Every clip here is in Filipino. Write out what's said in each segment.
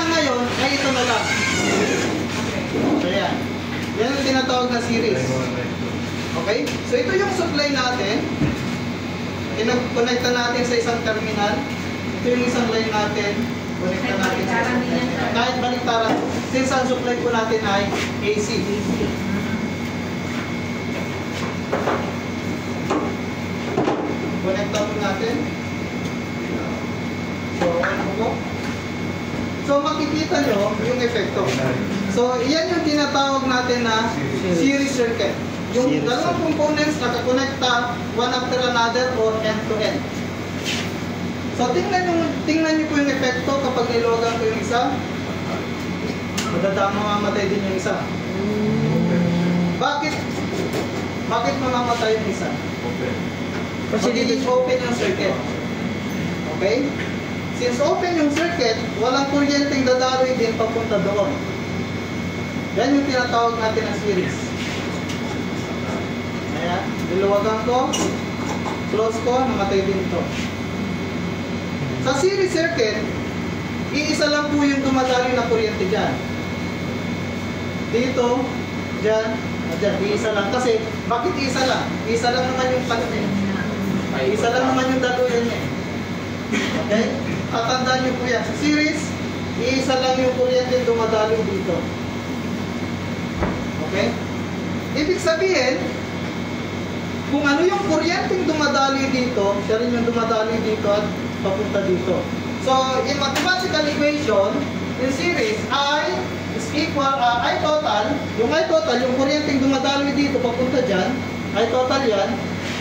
na ngayon ay ito na lang. So yan. Yan yung tinatawag na series. Okay? So ito yung supply natin. Connecta natin sa isang terminal. Ito yung isang line natin. Connecta natin sa isang terminal. Kahit baliktaran, since ang supply po natin ay AC. Connecta po natin. So, ano po? So, makikita nyo yung epekto. So, yan yung tinatawag natin na series circuit. Yung dalawang components nakakonekta one after another or end-to-end. So, tingnan nyo po yung epekto kapag nilogan ko yung isa. Mamamatay din yung isa. Bakit? Bakit mamamatay yung isa? Kasi hindi open yung circuit. Okay? Since open yung circuit, walang kuryenteng dadaloy din papunta doon. Yan yung tinatawag natin na series. Ayan, niluwagan ko, close ko, namatay din ito. Sa series circuit, iisa lang po yung dumadaloy na kuryente dyan. Dito, dyan, dyan, iisa lang. Kasi, bakit isa lang? Isa lang naman yung panin. Isa lang naman yung daluyan niya. Okay? Tatandaan nyo po yan. Sa series, iisa lang yung kuryente dumadaloy dito. Okay? Ibig sabihin, kung ano yung kuryenteng dumadaloy dito, siya rin yung dumadaloy dito at papunta dito. So, in mathematical equation, in series, I is equal, I total, yung kuryenteng dumadaloy dito papunta dyan, I total yan,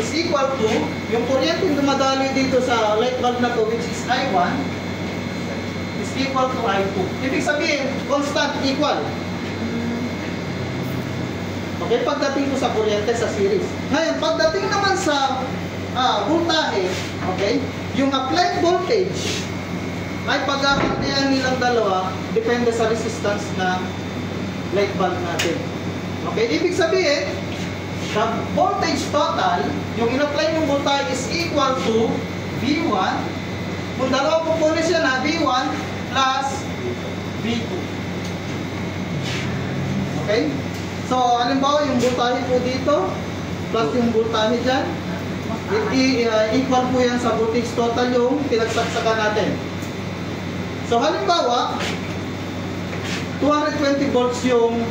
is equal to, yung kuryenteng dumadaloy dito sa light bulb na to, which is I1, is equal to I2. Ibig sabihin, constant, equal. Okay, pagdating ko sa kuryente sa series. Ngayon, pagdating naman sa voltahe, okay, yung applied voltage ay pagkakatiyan nilang dalawa depende sa resistance na light bulb natin. Okay, ibig sabihin, the voltage total, yung in-apply ng voltage is equal to V1. Kung dalawa components yan na, V1 plus V2. Okay? So, halimbawa, yung voltage po dito, plus yung voltage dyan, equal po yan sa voltage total yung pinagsaksakan natin. So, halimbawa, 220 volts yung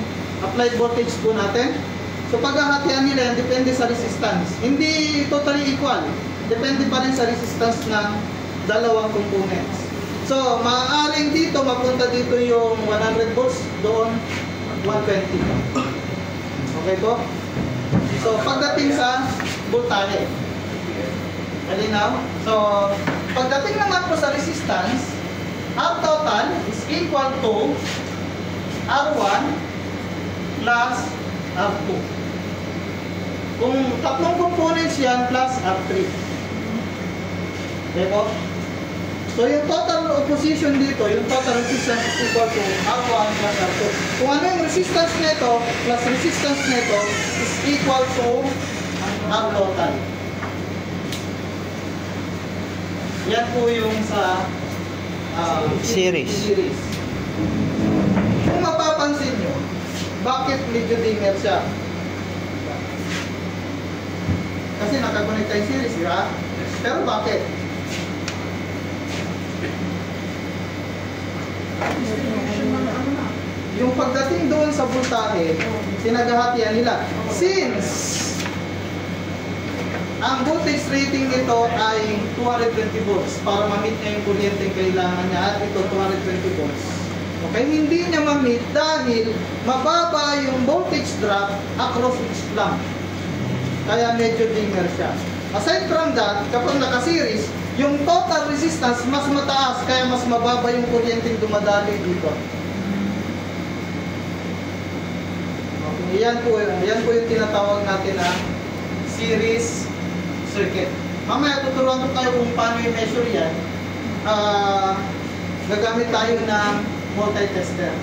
applied voltage po natin. So, paghahatian nila yan, depende sa resistance. Hindi totally equal. Depende pa rin sa resistance ng dalawang components. So, maaaring dito, mapunta dito yung 100 volts, doon 120. Okay po? So, pagdating sa voltahe. Malinaw? So, pagdating naman po sa resistance, R total is equal to R1 plus R2. Kung tatlong components yan, plus R3. Okay po? So, yung total opposition dito, yung total resistance is equal to R1 plus R2. Kung ano yung resistance nito, plus resistance nito, is equal to R total. Yan po yung sa series. Kung mapapansin nyo, bakit medyo dimmer siya? Kasi nakakonekta yung series, di ba? Pero bakit? Yung pagdating doon sa voltahe, sinaghahatian nila. Since ang voltage rating nito ay 220 volts para ma-meet niya yung kuryente kailangan niya at ito 220 volts. Okay, hindi niya ma-meet dahil mababa yung voltage drop across each lamp. Kaya medyo dimmer siya. Aside from that, kapag naka-series, yung total resistance mas mataas kaya mas mababa yung kuryenteng dumadaloy dito. Okay, yan po yung tinatawag natin na series circuit. Mamaya tuturuan ko tayo kung paano i-measure yan. Gagamit tayo ng multi-tester.